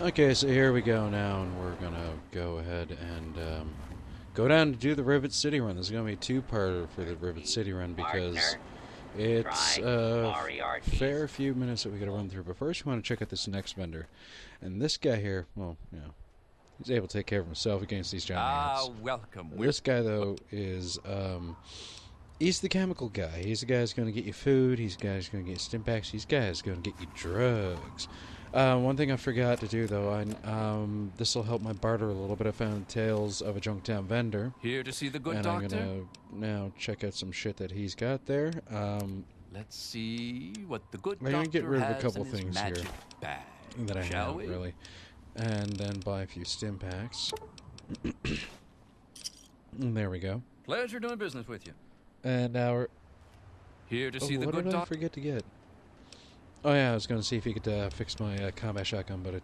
Okay, so here we go now, and we're gonna go ahead and go down to do the Rivet City Run. This is gonna be a two-parter for the Rivet City Run because it's a fair few minutes that we gotta run through. But first, we want to check out this next vendor, and this guy here, well, he's able to take care of himself against these giant ants. Welcome. This guy though is he's the chemical guy. He's the guy who's gonna get you food. He's the guy who's gonna get you stim packs. He's the guy who's gonna get you drugs. One thing I forgot to do though, this will help my barter a little bit. I found Tales of a Junktown vendor. Here to see the good and doctor? I'm gonna now check out some shit that he's got there. Let's see what the good I'm doctor gonna get rid of a has couple in his things magic here bag. that I Shall have we? really, and then buy a few stim packs. And there we go. Pleasure doing business with you. And now we're Here to see the what good did I doctor. forget to get? Oh yeah, I was gonna see if he could fix my combat shotgun, but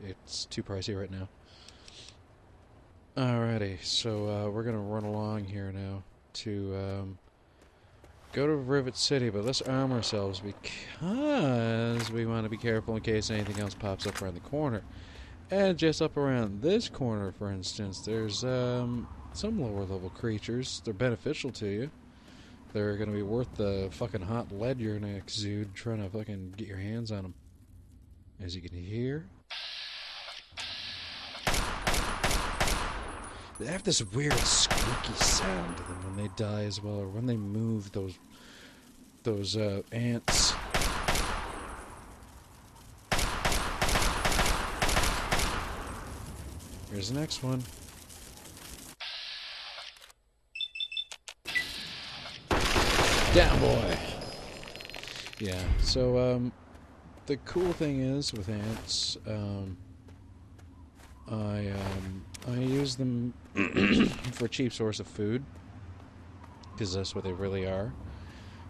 it's too pricey right now. Alrighty, so we're gonna run along here now to go to Rivet City, but let's arm ourselves because we want to be careful in case anything else pops up around the corner. And just up around this corner, for instance, there's some lower level creatures. They're beneficial to you. They're gonna be worth the fucking hot lead you're gonna exude trying to fucking get your hands on them. As you can hear, they have this weird squeaky sound to them when they die as well, or when they move. Those ants. Here's the next one. Down, boy. Yeah. So the cool thing is with ants, I use them for a cheap source of food because that's what they really are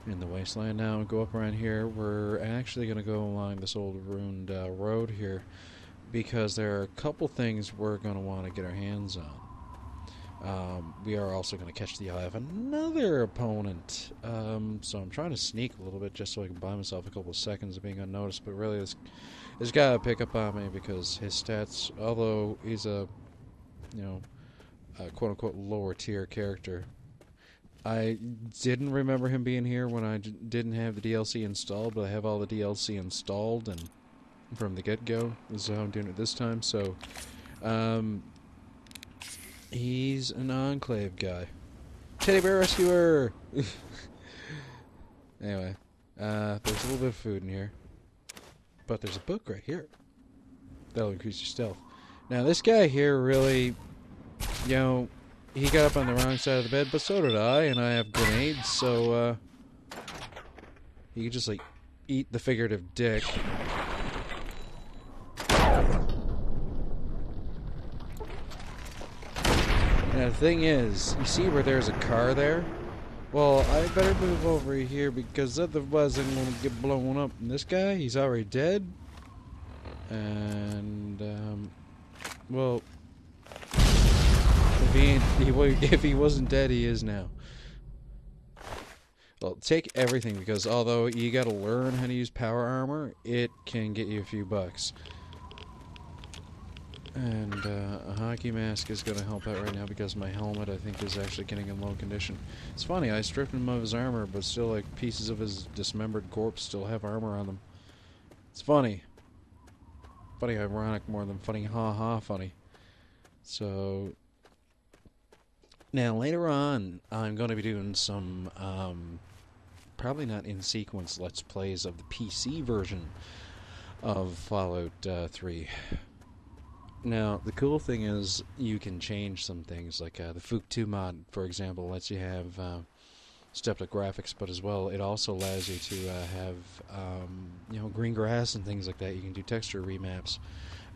in the wasteland. Now go up around here. We're actually going to go along this old ruined road here because there are a couple things we're going to want to get our hands on. We are also going to catch the eye of another opponent. So I'm trying to sneak a little bit just so I can buy myself a couple of seconds of being unnoticed. But really, this guy will pick up on me because his stats, although he's a quote-unquote lower tier character, I didn't remember him being here when I didn't have the DLC installed, but I have all the DLC installed and from the get-go. This is how I'm doing it this time. So, he's an Enclave guy. Teddy bear rescuer! Anyway, there's a little bit of food in here. But there's a book right here. That'll increase your stealth. Now, this guy here really, he got up on the wrong side of the bed, but so did I, and I have grenades, so, he could just, eat the figurative dick. Now, the thing is, you see where there's a car there? Well, I better move over here because otherwise I'm going to get blown up. And this guy, he's already dead. And, well, if he wasn't dead, he is now. Well, take everything because although you got to learn how to use power armor, it can get you a few bucks. And a hockey mask is going to help out right now because my helmet, I think, is actually getting in low condition. It's funny, I stripped him of his armor, but still, pieces of his dismembered corpse still have armor on them. It's funny. Funny, ironic more than funny, ha-ha funny. So, now later on, I'm going to be doing some, probably not in sequence, Let's Plays of the PC version of Fallout 3. Now, the cool thing is you can change some things, like the Fook 2 mod, for example, lets you have stepped-up graphics, but as well, it also allows you to have, green grass and things like that. You can do texture remaps.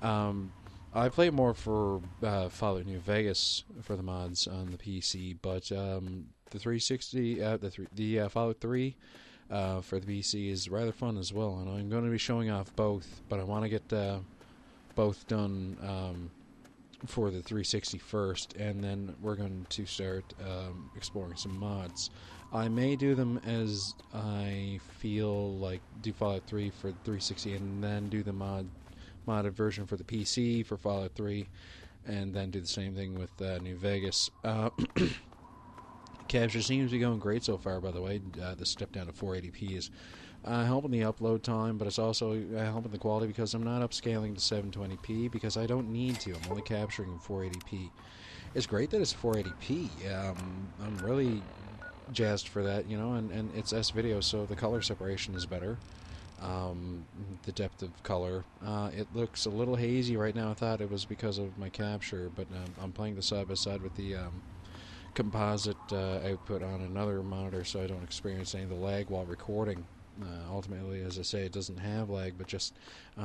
I play more for Fallout New Vegas for the mods on the PC, but the 360, the Fallout 3 for the PC is rather fun as well, and I'm going to be showing off both, but I want to get both done for the 360 first, and then we're going to start exploring some mods. I may do them as I feel like do Fallout 3 for 360 and then do the modded version for the PC for Fallout 3, and then do the same thing with New Vegas. Capture seems to be going great so far, by the way. The step down to 480p is helping the upload time, but it's also helping the quality because I'm not upscaling to 720p because I don't need to. I'm only capturing in 480p. It's great that it's 480p. I'm really jazzed for that, you know, and it's S-video, so the color separation is better. The depth of color. It looks a little hazy right now. I thought it was because of my capture, but I'm playing the side-by-side with the composite output on another monitor so I don't experience any of the lag while recording. Ultimately, as I say, it doesn't have lag, but just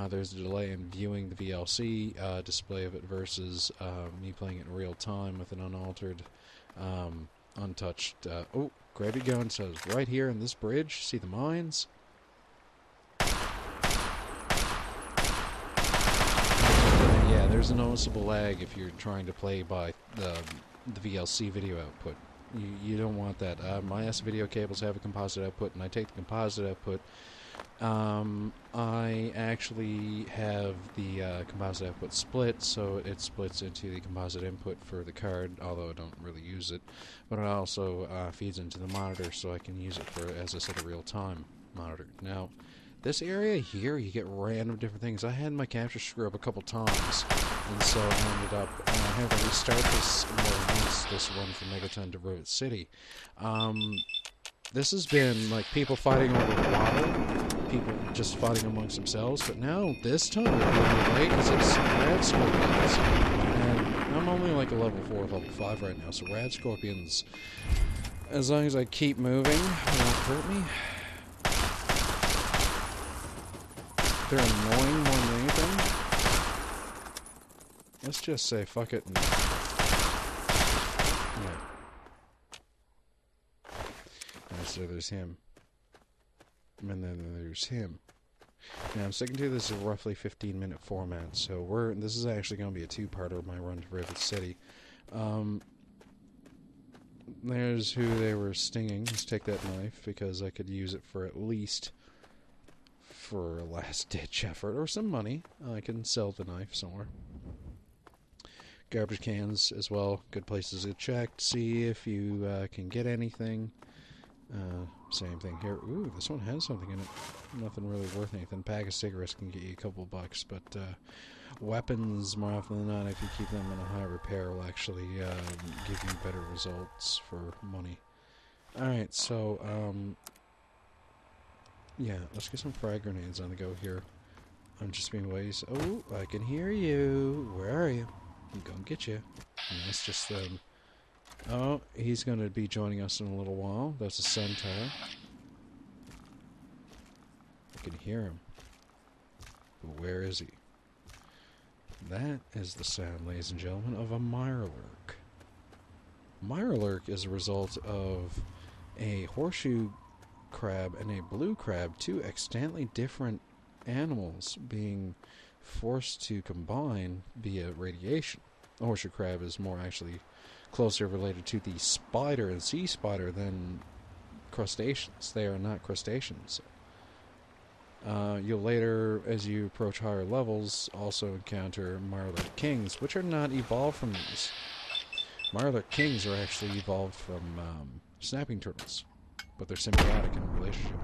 there's a delay in viewing the VLC display of it versus me playing it in real time with an unaltered, untouched... oh, grab your gun. So it's right here in this bridge. See the mines? Yeah, there's a noticeable lag if you're trying to play by the VLC video output. You don't want that. My S-video cables have a composite output, and I take the composite output. I actually have the composite output split, so it splits into the composite input for the card, although I don't really use it. But it also feeds into the monitor, so I can use it for, as I said, a real-time monitor. Now, this area here, you get random different things. I had my capture screw up a couple times, and so I ended up having to restart this run from Megaton to Rivet City. This has been like people fighting over water, people just fighting amongst themselves, but now this time we're doing great because it's rad scorpions. And I'm only like a level 4, level 5 right now, so rad scorpions, as long as I keep moving, won't hurt me. They're annoying more than anything. Let's just say fuck it. And, yeah. So there's him. And then there's him. Now I'm sticking to this roughly 15-minute format, so this is actually going to be a two-parter of my run to Rivet City. There's who they were stinging. Let's take that knife because I could use it for at least for a last-ditch effort or some money. I can sell the knife somewhere. Garbage cans as well. Good places to check. See if you can get anything. Same thing here. Ooh, this one has something in it. Nothing really worth anything. Pack of cigarettes can get you a couple bucks, but weapons, more often than not, if you keep them in a high repair, will actually give you better results for money. Alright, so, yeah, let's get some frag grenades on the go here. I'm just being ways. Oh, I can hear you. Where are you? I'm gonna get you. And let's just, oh, he's going to be joining us in a little while. That's a centaur. I can hear him. But where is he? That is the sound, ladies and gentlemen, of a Mirelurk. Mirelurk is a result of a horseshoe crab and a blue crab, two extently different animals being forced to combine via radiation. The horseshoe crab is more actually closer related to the spider and sea spider than crustaceans. They are not crustaceans. You'll later, as you approach higher levels, also encounter Mirelurk kings, which are not evolved from these. Mirelurk kings are actually evolved from snapping turtles, but they're symbiotic in a relationship.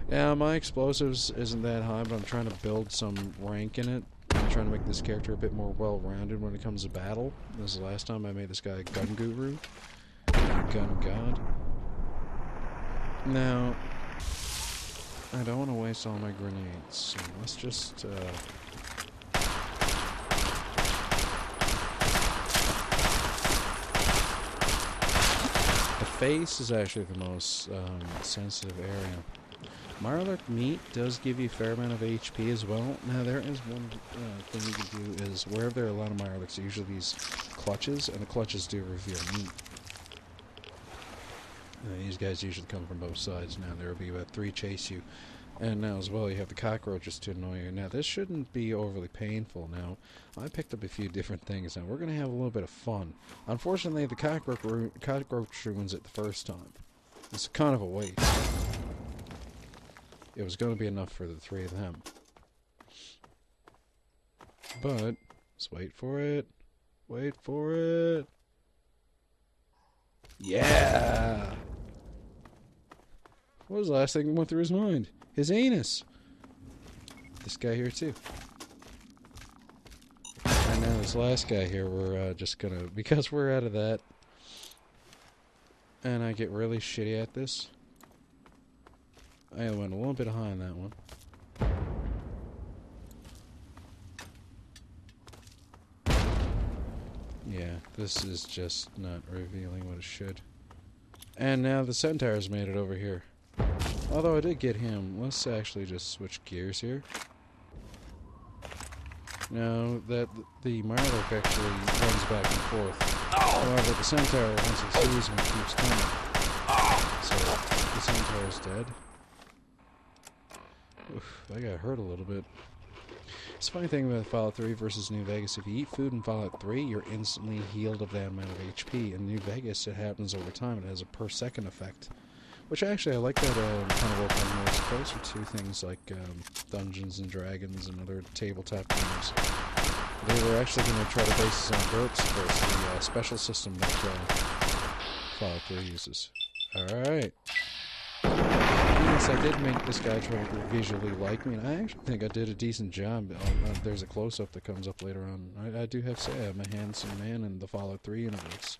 Yeah, my explosives isn't that high, but I'm trying to build some rank in it. I'm trying to make this character a bit more well-rounded when it comes to battle. This is the last time I made this guy a gun guru. Gun god. Now, I don't want to waste all my grenades, so let's just, the face is actually the most sensitive area. Mirelurk meat does give you a fair amount of HP as well. Now there is one thing you can do is wherever there are a lot of Mirelurks, usually these clutches, and the clutches do reveal meat. These guys usually come from both sides. Now there will be about 3 chase you, and now as well you have the cockroaches to annoy you. Now this shouldn't be overly painful. Now I picked up a few different things. Now we're going to have a little bit of fun. Unfortunately, the cockroach ruins it the first time. It's kind of a waste. It was going to be enough for the 3 of them. But let's wait for it. Wait for it. Yeah! What was the last thing that went through his mind? His anus! This guy here, too. And now this last guy here, we're just gonna... Because we're out of that, and I get really shitty at this, I went a little bit high on that one. Yeah, this is just not revealing what it should. And now the centaur's made it over here. Although I did get him. Let's actually just switch gears here. Now, that the Mirelurk actually runs back and forth. However, the centaur, once it sees me, keeps coming. So, the centaur is dead. Oof, I got hurt a little bit. It's a funny thing about Fallout 3 versus New Vegas. If you eat food in Fallout 3, you're instantly healed of that amount of HP. In New Vegas, it happens over time. It has a per second effect. Which actually, I like that kind of work on more. It's closer to things like Dungeons and Dragons and other tabletop games. They were actually going to try to base this on GURPS versus the special system that Fallout 3 uses. Alright. Yes, I did make this guy try to visually like me, and I actually think I did a decent job. There's a close-up that comes up later on. I do have to say, I'm a handsome man in the Fallout 3 universe.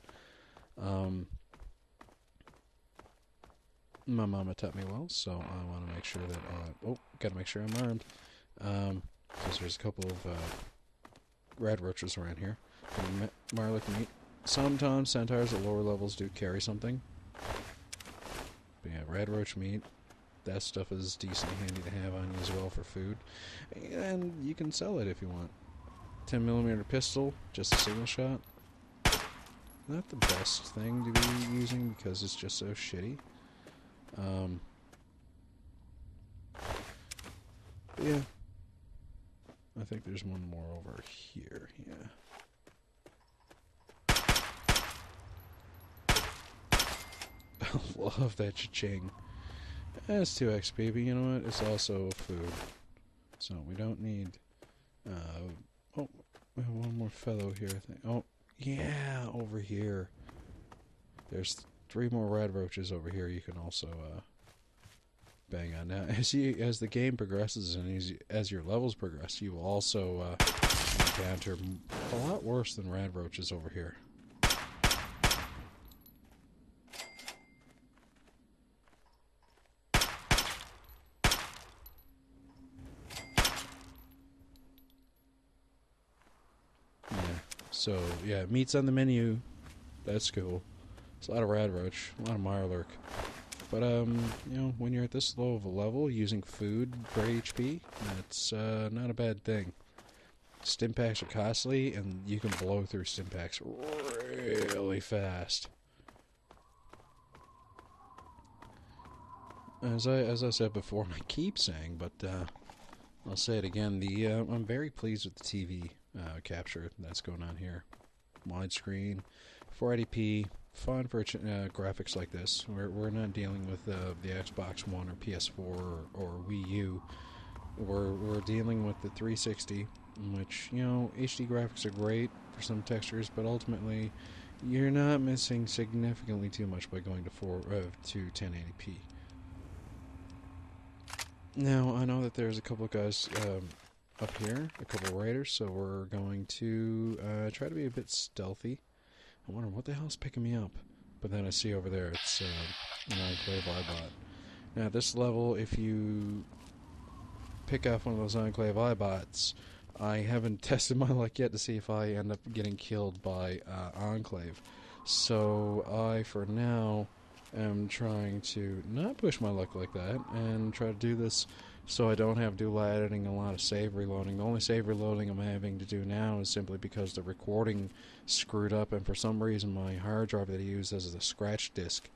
My mama taught me well, so I want to make sure that... gotta make sure I'm armed. Because there's a couple of rad roaches around here. Mirelurk meat. Sometimes centaurs at lower levels do carry something. But yeah, rad roach meat. That stuff is decently handy to have on you as well for food. And you can sell it if you want. 10mm pistol, just a single shot. Not the best thing to be using because it's just so shitty. But yeah. I think there's one more over here, yeah. I love that cha-ching. That's 2 XP, but you know what? It's also food. So we don't need... we have one more fellow here, I think. Oh, yeah, over here. There's 3 more rad roaches over here you can also bang on. Now, as the game progresses and as your levels progress, you will also encounter a lot worse than rad roaches over here. So, yeah, meat's on the menu. That's cool. It's a lot of rad roach, a lot of Mirelurk. But, you know, when you're at this low of a level, using food for HP, that's not a bad thing. Stimpaks are costly, and you can blow through Stimpaks really fast. As I said before, I keep saying, but I'll say it again. I'm very pleased with the TV capture that's going on here. Widescreen, 480p, fun for graphics like this. We're not dealing with the Xbox One or PS4 or Wii U. We're dealing with the 360, which, you know, HD graphics are great for some textures, but ultimately you're not missing significantly too much by going to 1080p. Now, I know that there's a couple of guys up here, a couple of raiders, so we're going to try to be a bit stealthy. I wonder what the hell's picking me up. But then I see over there, it's an Enclave iBot. Now, at this level, if you pick off one of those Enclave iBots, I haven't tested my luck yet to see if I end up getting killed by Enclave. So I, for now, am trying to not push my luck like that and try to do this so I don't have to do editing, a lot of save reloading. The only save reloading I'm having to do now is simply because the recording screwed up, and for some reason my hard drive that I use as a scratch disk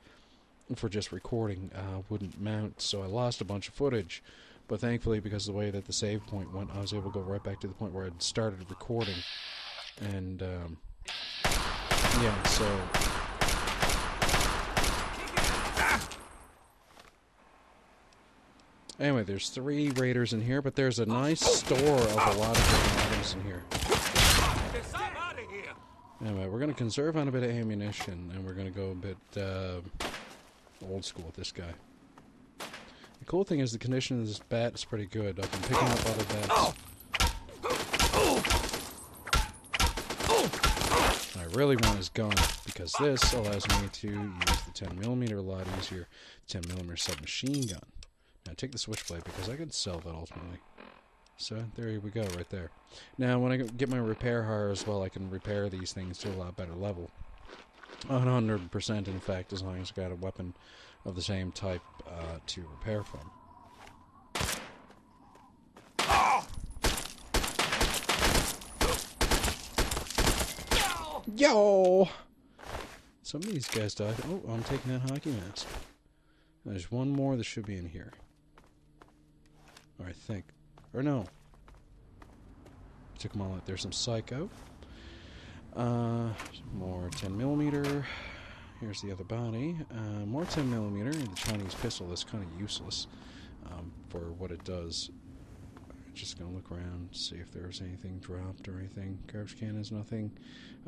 for just recording wouldn't mount, so I lost a bunch of footage. But thankfully, because of the way that the save point went, I was able to go right back to the point where I'd started recording. And yeah, so Anyway, there's 3 raiders in here, but there's a nice store of a lot of different items in here. Anyway, we're going to conserve on a bit of ammunition, and we're going to go a bit old school with this guy. The cool thing is the condition of this bat is pretty good. I've been picking up other bats. What I really want is gun, because this allows me to use the 10mm a lot easier. 10mm submachine gun. Now take the switchblade because I could sell that ultimately. So there we go, right there. Now when I get my repair hire as well, I can repair these things to a lot better level. 100% in fact, as long as I got a weapon of the same type to repair from. Yo! Some of these guys died. Oh, I'm taking that hockey mask. There's one more that should be in here. Or I think. Or no. Took them all out. There's some psycho. More 10mm. Here's the other body. More 10mm. The Chinese pistol is kind of useless for what it does. Just gonna look around, see if there's anything dropped or anything. Garbage can is nothing.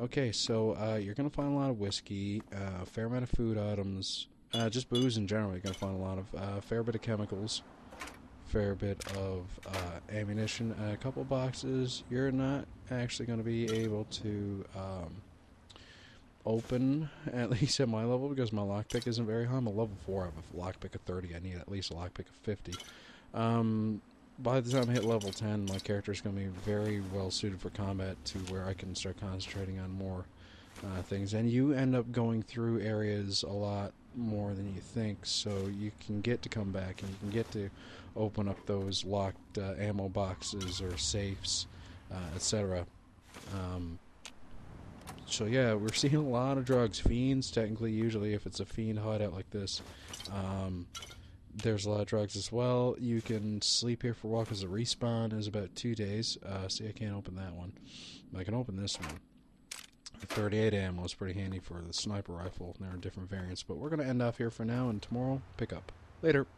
Okay, so you're gonna find a lot of whiskey, a fair amount of food items, just booze in general. You're gonna find a lot of fair bit of chemicals, fair bit of ammunition, a couple boxes. You're not actually gonna be able to open, at least at my level, because my lockpick isn't very high. I'm a level 4. I have a lockpick of 30. I need at least a lockpick of 50. By the time I hit level 10, my character is going to be very well suited for combat to where I can start concentrating on more things. And you end up going through areas a lot more than you think, so you can get to come back and you can get to open up those locked ammo boxes or safes, etc. So yeah, we're seeing a lot of drugs. Fiends, technically, usually if it's a fiend hideout like this. There's a lot of drugs as well. You can sleep here for a while because the respawn is about 2 days. See, I can't open that one. I can open this one. The 38 ammo is pretty handy for the sniper rifle. There are different variants. But we're going to end off here for now, and tomorrow, pick up. Later.